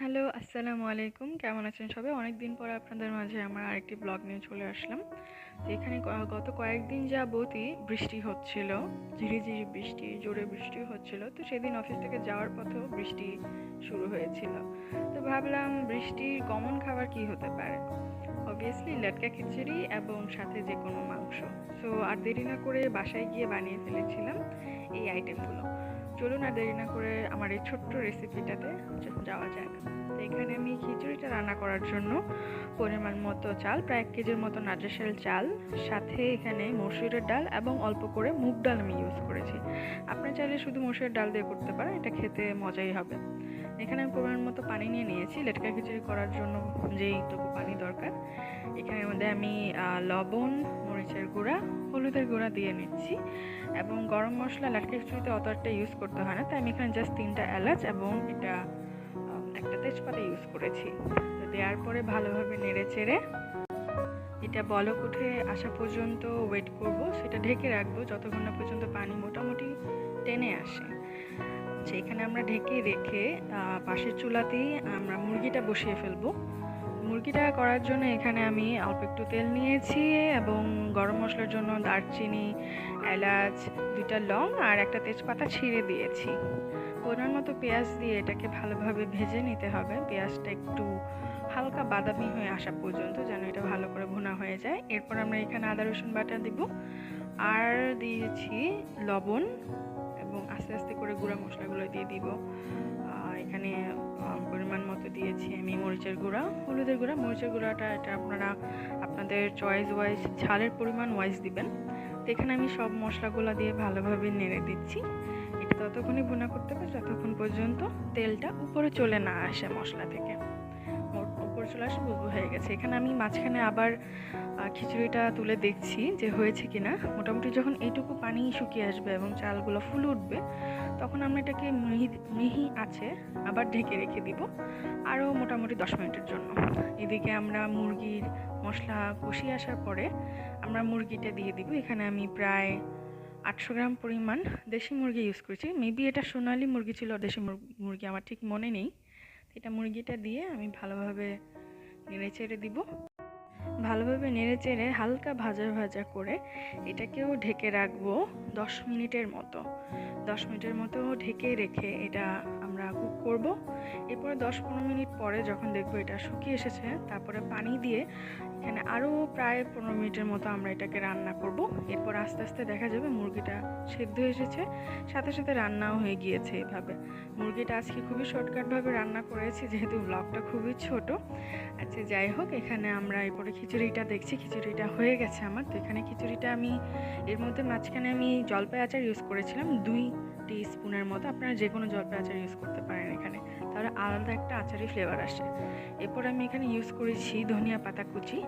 Hello, আসসালামু আলাইকুম। কেমন আছেন সবাই? অনেকদিন পরে আপনাদের মাঝে আমার আরেকটি ব্লগ নিয়ে চলে আসলাম। তো এখানে গত কয়েকদিন যাবতই বৃষ্টি হচ্ছিল। ঝিরিঝিরি বৃষ্টি, জোরে বৃষ্টি হচ্ছিল। তো সেদিন অফিস থেকে যাওয়ার পথেও বৃষ্টি শুরু হয়েছিল। তো ভাবলাম বৃষ্টির কমন খাবার কি হতে পারে? অবভিয়াসলি লেটকা খিচুড়ি এবং সাথে যে কোনো মাংস। সো আর দেরি না করে বাসায় গিয়ে বানিয়ে ফেলেছিলাম এই আইটেমগুলো। চলুন আর দেরি না করে আমার এই ছোট্ট রেসিপিটাতে যাওয়া যাক। তো এখানে আমি খিচুড়িটা রান্না করার জন্য পরিমাণ মতো চাল, প্রায় 1 কেজির মতো নাজেসেল চাল, সাথে এখানে মসুরের ডাল এবং অল্প করে মুগ ডাল আমি ইউজ করেছি। আপনার চাইলে শুধু মসুরের ডাল দিয়ে করতে পারেন, এটা খেতে মজাই হবে। এখানে আমি পরিমাণ মতো পানি নিয়ে নিয়েছি লেটকা খিচুড়ি করার জন্য যেইটুকু পানি দরকার। এখানের মধ্যে আমি লবণ, মরিচের গুঁড়া, হলুদের গুঁড়া দিয়ে নিচ্ছি এবং গরম মশলা লেটকা খিচুড়িতে অত একটা ইউজ করতে হয় না, তাই আমি এখানে জাস্ট 3টা এলাচ এবং এটা একটা তেজপাতা ইউজ করেছি। তো দেওয়ার পরে ভালোভাবে নেড়ে চেড়ে এটা বলক উঠে আসা পর্যন্ত ওয়েট করব, সেটা ঢেকে রাখবো যতক্ষণ না পর্যন্ত পানি মোটামুটি টেনে আসে। এখানে আমরা ঢেকে রেখে পাশের চুলাতেই আমরা মুরগিটা বসিয়ে ফেলবো। মুরগিটা করার জন্য এখানে আমি অল্প একটু তেল নিয়েছি এবং গরম মশলার জন্য দারচিনি, এলাচ, 2টা লং আর একটা তেজপাতা ছিঁড়ে দিয়েছি। পরিমাণ মতো পেঁয়াজ দিয়ে এটাকে ভালোভাবে ভেজে নিতে হবে। পেঁয়াজটা একটু হালকা বাদামি হয়ে আসা পর্যন্ত যেন এটা ভালো করে ভুনা হয়ে যায়। এরপর আমরা এখানে আদা রসুন বাটা দিব আর দিয়েছি লবণ এবং আস্তে আস্তে করে গুঁড়া মশলাগুলো দিয়ে দিব। এখানে পরিমাণ মতো দিয়েছি আমি মরিচের গুঁড়া, হলুদের গুঁড়া। মরিচের গুঁড়াটা এটা আপনারা আপনাদের চয়েস ওয়াইজ, ঝালের পরিমাণ ওয়াইজ দিবেন। তো এখানে আমি সব মশলাগুলো দিয়ে ভালোভাবে নেড়ে দিচ্ছি। এটা ততক্ষণই ভুনা করতে হবে যতক্ষণ পর্যন্ত তেলটা উপরে চলে না আসে মশলা থেকে। উপরে চলে আসে বুঝবো হয়ে গেছে। এখানে আমি মাঝখানে আবার খিচুড়িটা তুলে দেখছি যে হয়েছে কিনা। মোটামুটি যখন এইটুকু পানি শুকিয়ে আসবে এবং চালগুলো ফুলে উঠবে, তখন আমরা এটাকে মিহি আছে আবার ঢেকে রেখে দিব আরও মোটামুটি 10 মিনিটের জন্য। এদিকে আমরা মুরগির মশলা কষিয়ে আসার পরে আমরা মুরগিটা দিয়ে দিব। এখানে আমি প্রায় 800 গ্রাম পরিমাণ দেশি মুরগি ইউজ করেছি। মেবি এটা সোনালি মুরগি ছিল, দেশি মুরগি আমার ঠিক মনে নেই। এটা মুরগিটা দিয়ে আমি ভালোভাবে নেড়ে চেড়ে দিব। ভালোভাবে নেড়ে চেড়ে হালকা ভাজা ভাজা করে এটাকেও ঢেকে রাখবো 10 মিনিটের মতো। 10 মিনিটের মতো ঢেকে রেখে এটা আমরা কুক করব। এরপরে 10-15 মিনিট পরে যখন দেখবো এটা শুকিয়ে এসেছে, তারপরে পানি দিয়ে এখানে আরও প্রায় 15 মিনিটের মতো আমরা এটাকে রান্না করব। এরপর আস্তে আস্তে দেখা যাবে মুরগিটা সেদ্ধ এসেছে, সাথে সাথে রান্নাও হয়ে গিয়েছে। এভাবে মুরগিটা আজকে খুবই শর্টকাটভাবে রান্না করেছি যেহেতু ব্লগটা খুবই ছোট। আচ্ছা, যাই হোক, এখানে আমরা এরপরে খিচুড়িটা দেখছি। খিচুড়িটা হয়ে গেছে আমার। তো এখানে খিচুড়িটা আমি এর মধ্যে মাঝখানে আমি জলপাই আচার ইউজ করেছিলাম 2 টিস্পুনের মতো। আপনারা যে কোনো জলপাই আচার ইউজ করতে পারেন এখানে, তাহলে আলাদা একটা আচারি ফ্লেভার আসে। এরপর আমি এখানে ইউজ করেছি ধনিয়া পাতা কুচি।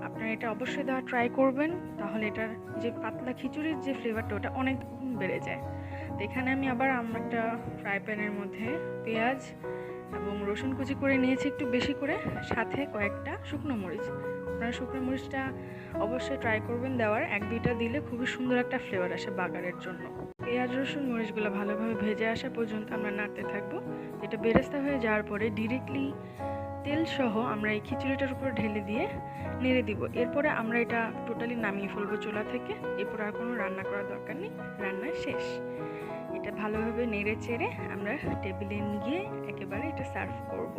আপনারা এটা অবশ্যই দেওয়া ট্রাই করবেন, তাহলে এটার যে পাতলা খিচুড়ির যে ফ্লেভারটা ওটা অনেক গুণ বেড়ে যায়। তো এখানে আমি আবার একটা ফ্রাই প্যানের মধ্যে পেঁয়াজ এবং রসুন কুচি করে নিয়েছি একটু বেশি করে, সাথে কয়েকটা শুকনো মরিচ। আপনারা শুকনো মরিচটা অবশ্যই ট্রাই করবেন দেওয়ার। 1-2টা দিলে খুবই সুন্দর একটা ফ্লেভার আসে বাগারের জন্য। পেঁয়াজ রসুন মরিচগুলো ভালোভাবে ভেজে আসা পর্যন্ত আমরা নাড়তে থাকবো। এটা বেরেস্তা হয়ে যাওয়ার পরে ডিরেক্টলি তেল সহ আমরা এই খিচুড়িটার উপর ঢেলে দিয়ে নেড়ে দিব। এরপরে আমরা এটা টোটালি নামিয়ে ফেলবো চুলা থেকে। এরপর আর কোনো রান্না করার দরকার নেই, রান্না শেষ। এটা ভালোভাবে নেড়ে চেড়ে আমরা টেবিলে নিয়ে একেবারে এটা সার্ভ করব।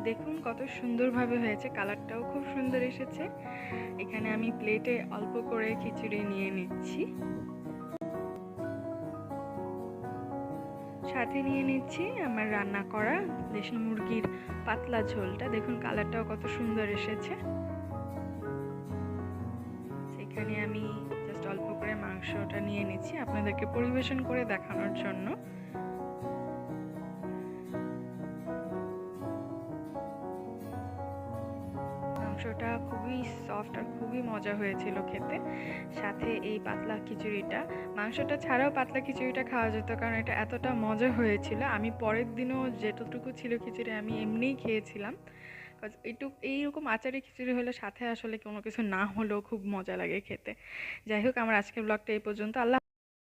দেখুন কত সুন্দরভাবে হয়েছে, কালারটাও খুব সুন্দর এসেছে। এখানে আমি প্লেটে অল্প করে খিচুড়ি নিয়ে নিচ্ছি, সাথে নিয়ে নিচ্ছি আমার রান্না করা দেশি মুরগির পাতলা ঝোলটা। দেখুন কালারটাও কত সুন্দর এসেছে। এখানে আমি জাস্ট অল্প করে মাংসটা নিয়ে নিচ্ছি আপনাদেরকে পরিবেশন করে দেখানোর জন্য। মাংসটা খুবই সফট আর খুবই মজা হয়েছিল খেতে। সাথে এই পাতলা খিচুড়িটা, মাংসটা ছাড়াও পাতলা খিচুড়িটা খাওয়া যেত, কারণ এটা এতটা মজা হয়েছিল। আমি পরের দিনও যেটুকু ছিল খিচুড়ি আমি এমনিই খেয়েছিলাম। এইরকম আচারি খিচুড়ি হলে সাথে আসলে কোনো কিছু না হলেও খুব মজা লাগে খেতে। যাই হোক, আমার আজকের ব্লগটা এই পর্যন্ত। আল্লাহ।